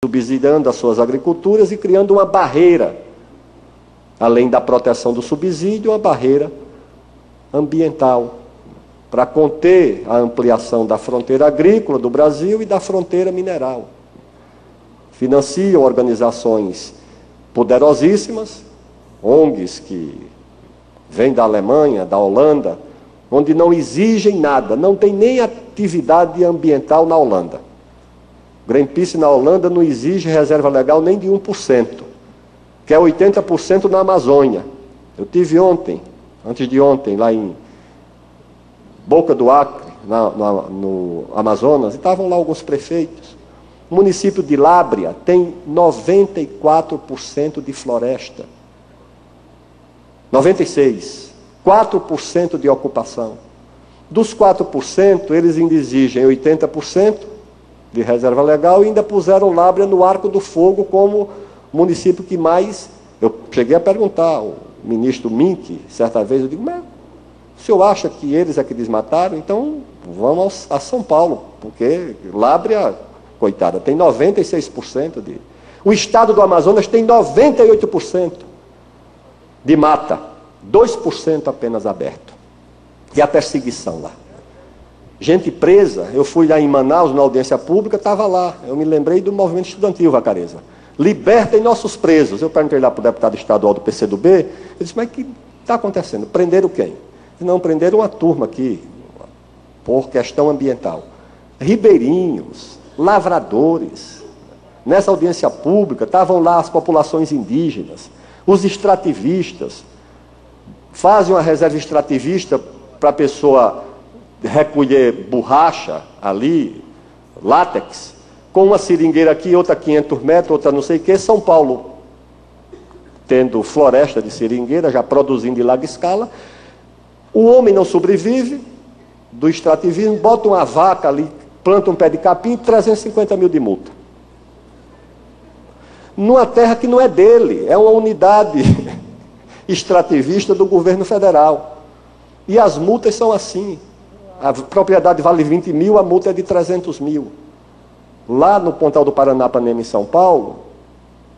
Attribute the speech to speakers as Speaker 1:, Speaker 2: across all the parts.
Speaker 1: subsidiando as suas agriculturas e criando uma barreira, além da proteção do subsídio, uma barreira ambiental, para conter a ampliação da fronteira agrícola do Brasil e da fronteira mineral. Financiam organizações poderosíssimas, ONGs que vêm da Alemanha, da Holanda, onde não exigem nada, não tem nem atividade ambiental na Holanda. Greenpeace na Holanda não exige reserva legal nem de 1%, que é 80% na Amazônia. Eu tive ontem, antes de ontem, lá em Boca do Acre, no Amazonas, e estavam lá alguns prefeitos. O município de Lábrea tem 94% de floresta. 96%. 4% de ocupação. Dos 4%, eles ainda exigem 80% de reserva legal e ainda puseram Lábrea no arco do fogo como município que mais... Eu cheguei a perguntar ao ministro Mink, certa vez, eu digo, mas o senhor acha que eles é que desmataram? Então vamos a São Paulo, porque Lábrea, coitada, tem 96% de... O estado do Amazonas tem 98% de mata, 2% apenas aberto. E a perseguição lá. Gente presa, eu fui lá em Manaus, na audiência pública, estava lá. Eu me lembrei do movimento estudantil, Vacareza. Libertem nossos presos. Eu perguntei lá para o deputado estadual do PCdoB, ele disse, mas o que está acontecendo? Prenderam quem? Não, prenderam uma turma aqui, por questão ambiental. Ribeirinhos, lavradores. Nessa audiência pública, estavam lá as populações indígenas, os extrativistas. Fazem uma reserva extrativista para a pessoa recolher borracha ali, látex, com uma seringueira aqui, outra 500 metros, outra não sei o que. São Paulo tendo floresta de seringueira, já produzindo em larga escala. O homem não sobrevive do extrativismo, bota uma vaca ali, planta um pé de capim, 350 mil de multa. Numa terra que não é dele, é uma unidade extrativista do governo federal. E as multas são assim. A propriedade vale 20 mil, a multa é de 300 mil. Lá no Pontal do Paranapanema, em São Paulo,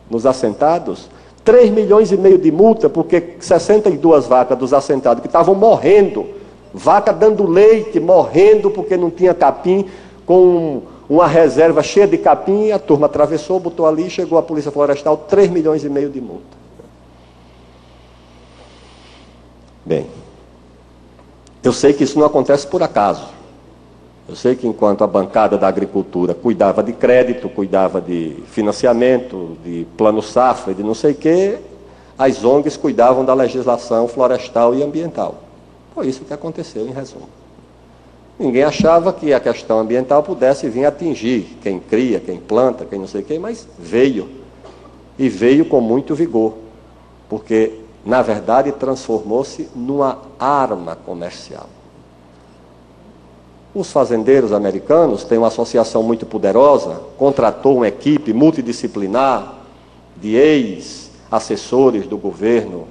Speaker 1: nos assentados, 3 milhões e meio de multa, porque 62 vacas dos assentados que estavam morrendo, vaca dando leite, morrendo porque não tinha capim, com uma reserva cheia de capim, a turma atravessou, botou ali, chegou a Polícia Florestal, 3 milhões e meio de multa. Bem, eu sei que isso não acontece por acaso. Eu sei que enquanto a bancada da agricultura cuidava de crédito, cuidava de financiamento, de plano safra, de não sei o quê, as ONGs cuidavam da legislação florestal e ambiental. Foi isso que aconteceu, em resumo. Ninguém achava que a questão ambiental pudesse vir atingir quem cria, quem planta, quem não sei o quê, mas veio. E veio com muito vigor, porque, na verdade, transformou-se numa arma comercial. Os fazendeiros americanos têm uma associação muito poderosa, contratou uma equipe multidisciplinar de ex-assessores do governo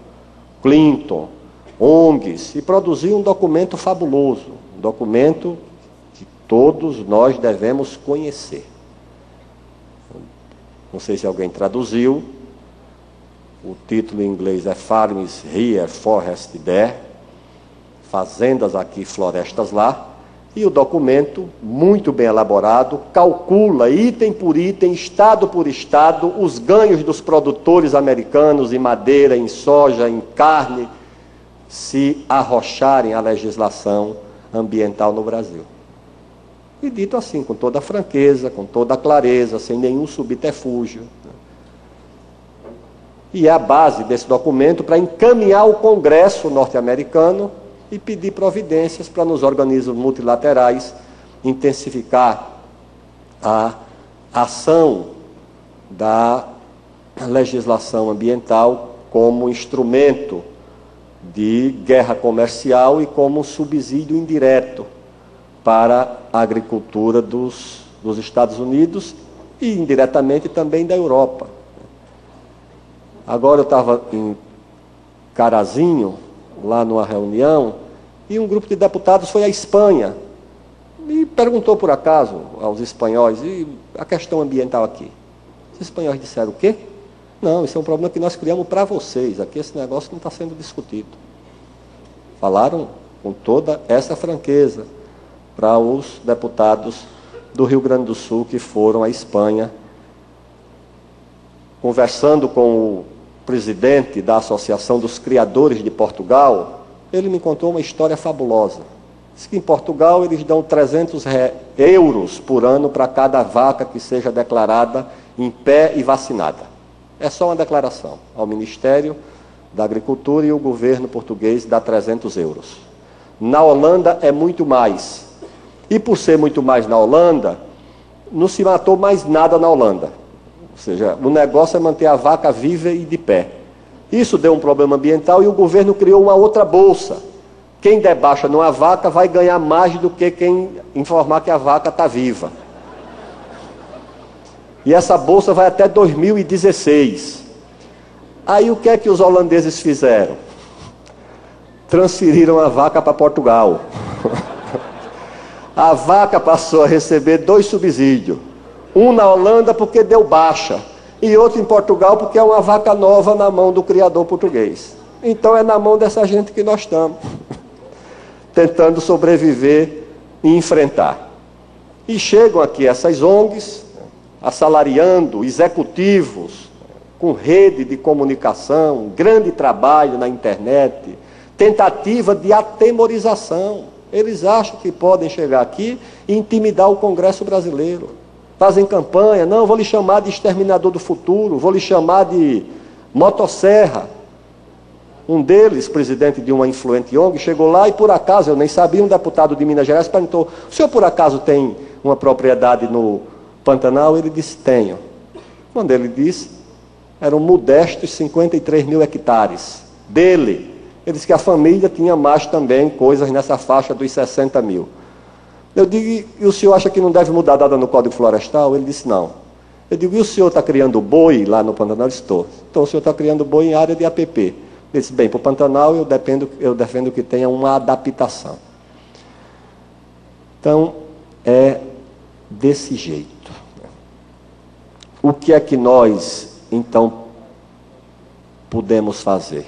Speaker 1: Clinton, ONGs, e produziu um documento fabuloso, um documento que todos nós devemos conhecer. Não sei se alguém traduziu, o título em inglês é Farms Here, Forest There, fazendas aqui, florestas lá. E o documento, muito bem elaborado, calcula item por item, estado por estado, os ganhos dos produtores americanos em madeira, em soja, em carne, se arrocharem a legislação ambiental no Brasil. E dito assim, com toda a franqueza, com toda a clareza, sem nenhum subterfúgio. E é a base desse documento para encaminhar o Congresso norte-americano e pedir providências para nos organismos multilaterais intensificar a ação da legislação ambiental como instrumento de guerra comercial e como subsídio indireto para a agricultura dos Estados Unidos e indiretamente também da Europa. Agora eu estava em Carazinho, lá numa reunião, e um grupo de deputados foi à Espanha e perguntou por acaso aos espanhóis, e a questão ambiental aqui? Os espanhóis disseram o quê? Não, isso é um problema que nós criamos para vocês. Aqui esse negócio não está sendo discutido. Falaram com toda essa franqueza para os deputados do Rio Grande do Sul que foram à Espanha. Conversando com o presidente da Associação dos Criadores de Portugal, ele me contou uma história fabulosa. Diz que em Portugal eles dão 300 euros por ano para cada vaca que seja declarada em pé e vacinada. É só uma declaração ao Ministério da Agricultura, e o governo português dá 300 euros. Na Holanda é muito mais. E por ser muito mais na Holanda, não se matou mais nada na Holanda. Ou seja, o negócio é manter a vaca viva e de pé. Isso deu um problema ambiental e o governo criou uma outra bolsa. Quem debaixa numa vaca vai ganhar mais do que quem informar que a vaca está viva. E essa bolsa vai até 2016. Aí o que é que os holandeses fizeram? Transferiram a vaca para Portugal. A vaca passou a receber 2 subsídios. Um na Holanda porque deu baixa, e outro em Portugal porque é uma vaca nova na mão do criador português. Então é na mão dessa gente que nós estamos, tentando sobreviver e enfrentar. E chegam aqui essas ONGs, assalariando executivos, com rede de comunicação, grande trabalho na internet, tentativa de atemorização. Eles acham que podem chegar aqui e intimidar o Congresso brasileiro. Fazem campanha, não, vou lhe chamar de exterminador do futuro, vou lhe chamar de motosserra. Um deles, presidente de uma influente ONG, chegou lá e por acaso, eu nem sabia, um deputado de Minas Gerais perguntou: o senhor por acaso tem uma propriedade no Pantanal? Ele disse: tenho. Quando ele disse, eram modestos 53 mil hectares dele. Ele disse que a família tinha mais também coisas nessa faixa dos 60 mil. Eu digo: e o senhor acha que não deve mudar nada no Código Florestal? Ele disse: não. Eu digo: e o senhor está criando boi lá no Pantanal? Ele disse: estou. Então o senhor está criando boi em área de APP. Ele disse: bem, para o Pantanal eu defendo que tenha uma adaptação. Então, é desse jeito. O que é que nós, então, podemos fazer?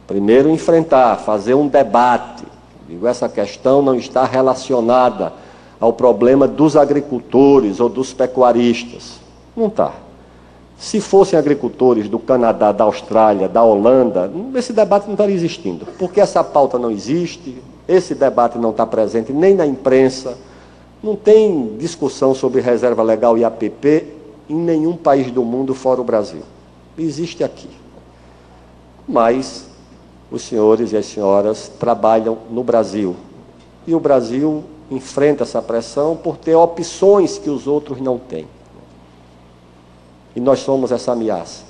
Speaker 1: Primeiro, enfrentar, fazer um debate. Digo, essa questão não está relacionada ao problema dos agricultores ou dos pecuaristas. Não está. Se fossem agricultores do Canadá, da Austrália, da Holanda, esse debate não estaria existindo. Porque essa pauta não existe, esse debate não está presente nem na imprensa, não tem discussão sobre reserva legal e APP em nenhum país do mundo fora o Brasil. Existe aqui. Mas os senhores e as senhoras trabalham no Brasil. E o Brasil enfrenta essa pressão por ter opções que os outros não têm. E nós somos essa ameaça.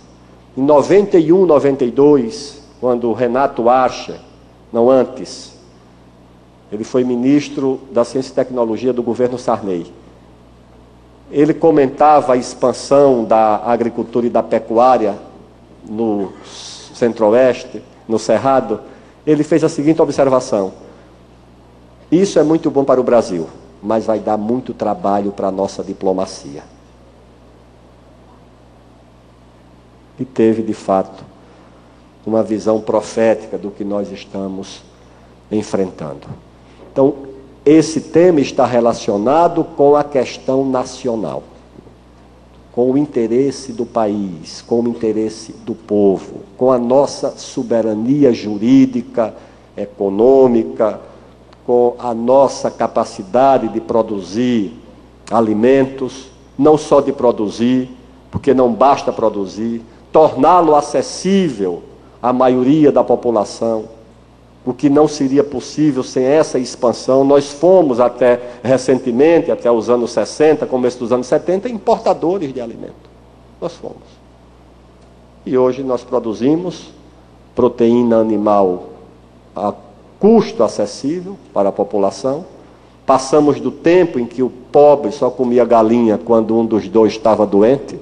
Speaker 1: Em 91, 92, quando o Renato Archer, não antes, ele foi ministro da Ciência e Tecnologia do governo Sarney. Ele comentava a expansão da agricultura e da pecuária no Centro-Oeste, no Cerrado. Ele fez a seguinte observação: isso é muito bom para o Brasil, mas vai dar muito trabalho para a nossa diplomacia. E teve, de fato, uma visão profética do que nós estamos enfrentando. Então, esse tema está relacionado com a questão nacional, com o interesse do país, com o interesse do povo, com a nossa soberania jurídica, econômica, com a nossa capacidade de produzir alimentos, não só de produzir, porque não basta produzir, torná-lo acessível à maioria da população, o que não seria possível sem essa expansão. Nós fomos até recentemente, até os anos 60, começo dos anos 70, importadores de alimento. Nós fomos. E hoje nós produzimos proteína animal a custo acessível para a população. Passamos do tempo em que o pobre só comia galinha quando um dos dois estava doente.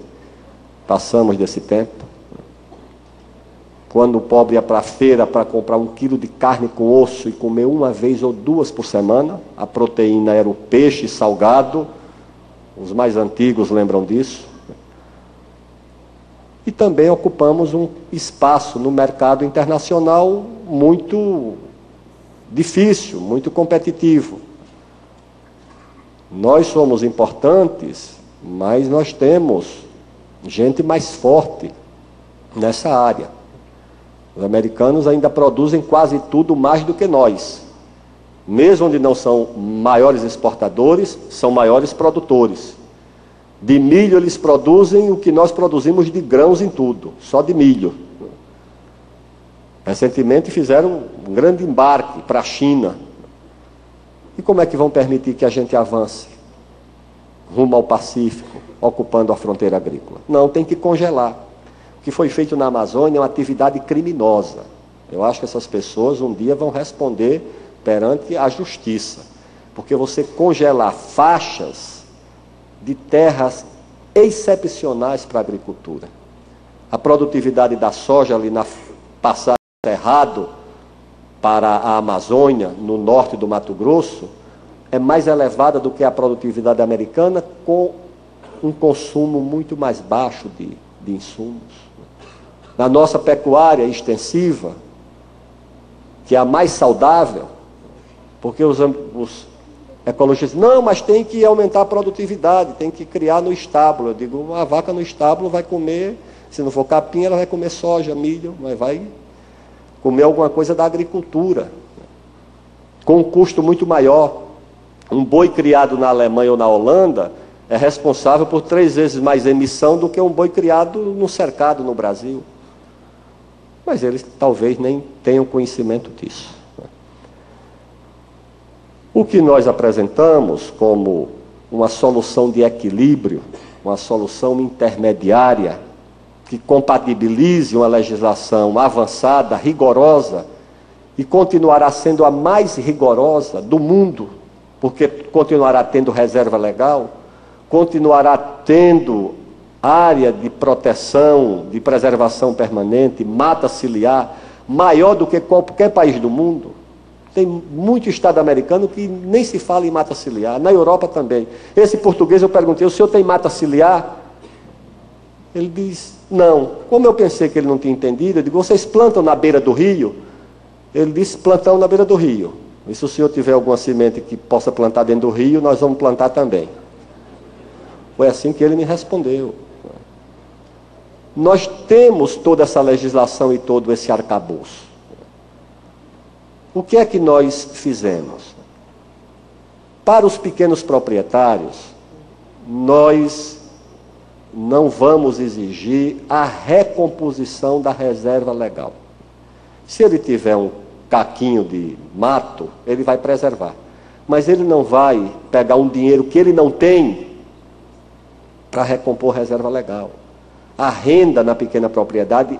Speaker 1: Passamos desse tempo. Quando o pobre ia para a feira para comprar 1 quilo de carne com osso e comer uma vez ou duas por semana, a proteína era o peixe salgado. Os mais antigos lembram disso. E também ocupamos um espaço no mercado internacional muito difícil, muito competitivo. Nós somos importantes, mas nós temos gente mais forte nessa área. Os americanos ainda produzem quase tudo mais do que nós. Mesmo onde não são maiores exportadores, são maiores produtores. De milho eles produzem o que nós produzimos de grãos em tudo, só de milho. Recentemente fizeram um grande embarque para a China. E como é que vão permitir que a gente avance rumo ao Pacífico, ocupando a fronteira agrícola? Não, tem que congelar. O que foi feito na Amazônia é uma atividade criminosa. Eu acho que essas pessoas um dia vão responder perante a justiça. Porque você congelar faixas de terras excepcionais para a agricultura. A produtividade da soja ali na passagem do Cerrado para a Amazônia, no norte do Mato Grosso, é mais elevada do que a produtividade americana, com um consumo muito mais baixo de insumos. Na nossa pecuária extensiva, que é a mais saudável, porque os ecologistas dizem, não, mas tem que aumentar a produtividade, tem que criar no estábulo. Eu digo, a vaca no estábulo vai comer, se não for capim, ela vai comer soja, milho, mas vai comer alguma coisa da agricultura, com um custo muito maior. Um boi criado na Alemanha ou na Holanda é responsável por 3 vezes mais emissão do que um boi criado no cercado no Brasil. Mas eles talvez nem tenham conhecimento disso. O que nós apresentamos como uma solução de equilíbrio, uma solução intermediária, que compatibilize uma legislação avançada, rigorosa, e continuará sendo a mais rigorosa do mundo, porque continuará tendo reserva legal, continuará tendo área de proteção, de preservação permanente, mata ciliar, maior do que qualquer país do mundo. Tem muito estado americano que nem se fala em mata ciliar, na Europa também. Esse português, eu perguntei, o senhor tem mata ciliar? Ele diz, não. Como eu pensei que ele não tinha entendido, eu digo, vocês plantam na beira do rio? Ele disse, plantão na beira do rio. E se o senhor tiver alguma semente que possa plantar dentro do rio, nós vamos plantar também. Foi assim que ele me respondeu. Nós temos toda essa legislação e todo esse arcabouço. O que é que nós fizemos? Para os pequenos proprietários, nós não vamos exigir a recomposição da reserva legal. Se ele tiver um caquinho de mato, ele vai preservar. Mas ele não vai pegar um dinheiro que ele não tem para recompor reserva legal. A renda na pequena propriedade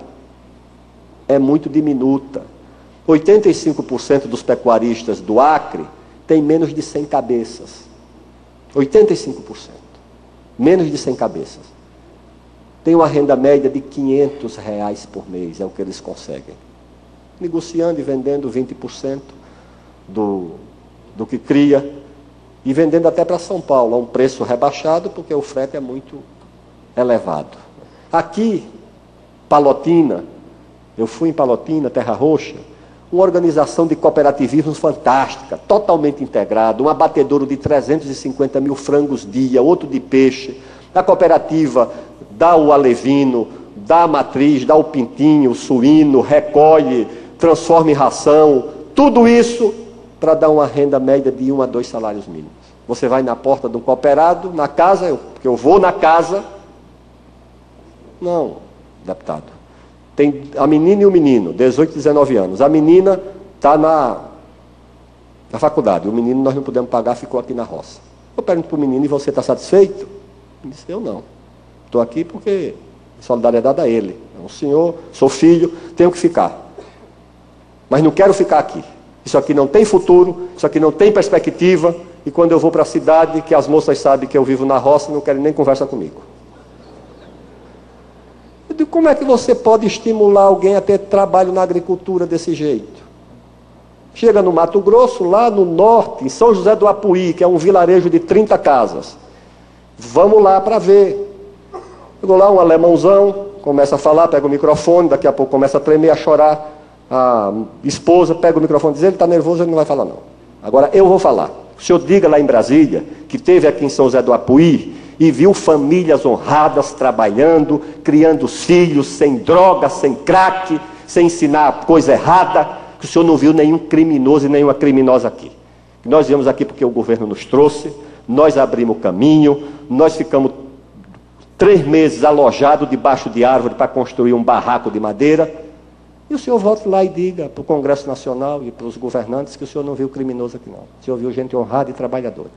Speaker 1: é muito diminuta. 85% dos pecuaristas do Acre têm menos de 100 cabeças. 85%. Menos de 100 cabeças. Tem uma renda média de R$500 por mês, é o que eles conseguem. Negociando e vendendo 20% do que cria, e vendendo até para São Paulo, a um preço rebaixado, porque o frete é muito elevado. Aqui, Palotina, eu fui em Palotina, Terra Roxa, uma organização de cooperativismo fantástica, totalmente integrada, um abatedouro de 350 mil frangos dia, outro de peixe. A cooperativa dá o alevino, dá a matriz, dá o pintinho, o suíno, recolhe, transforma em ração, tudo isso para dar uma renda média de 1 a 2 salários mínimos. Você vai na porta de um cooperado, na casa, porque eu vou na casa. Não, deputado. Tem a menina e o menino, 18, 19 anos. A menina está na faculdade. O menino nós não podemos pagar, ficou aqui na roça. Eu pergunto para o menino, e você está satisfeito? Ele disse, eu não. Estou aqui porque solidariedade a ele. É um senhor, sou filho, tenho que ficar. Mas não quero ficar aqui. Isso aqui não tem futuro, isso aqui não tem perspectiva. E quando eu vou para a cidade, que as moças sabem que eu vivo na roça, não querem nem conversar comigo. Eu digo, como é que você pode estimular alguém a ter trabalho na agricultura desse jeito? Chega no Mato Grosso, lá no norte, em São José do Apuí, que é um vilarejo de 30 casas. Vamos lá para ver. Chegou lá um alemãozão, começa a falar, pega o microfone, daqui a pouco começa a tremer, a chorar. A esposa pega o microfone e diz, ele está nervoso, ele não vai falar não. Agora eu vou falar. O senhor diga lá em Brasília, que teve aqui em São José do Apuí, e viu famílias honradas trabalhando, criando os filhos, sem droga, sem crack, sem ensinar coisa errada, que o senhor não viu nenhum criminoso e nenhuma criminosa aqui. Nós viemos aqui porque o governo nos trouxe, nós abrimos o caminho, nós ficamos 3 meses alojados debaixo de árvore para construir um barraco de madeira, e o senhor volte lá e diga para o Congresso Nacional e para os governantes que o senhor não viu criminoso aqui não. O senhor viu gente honrada e trabalhadora.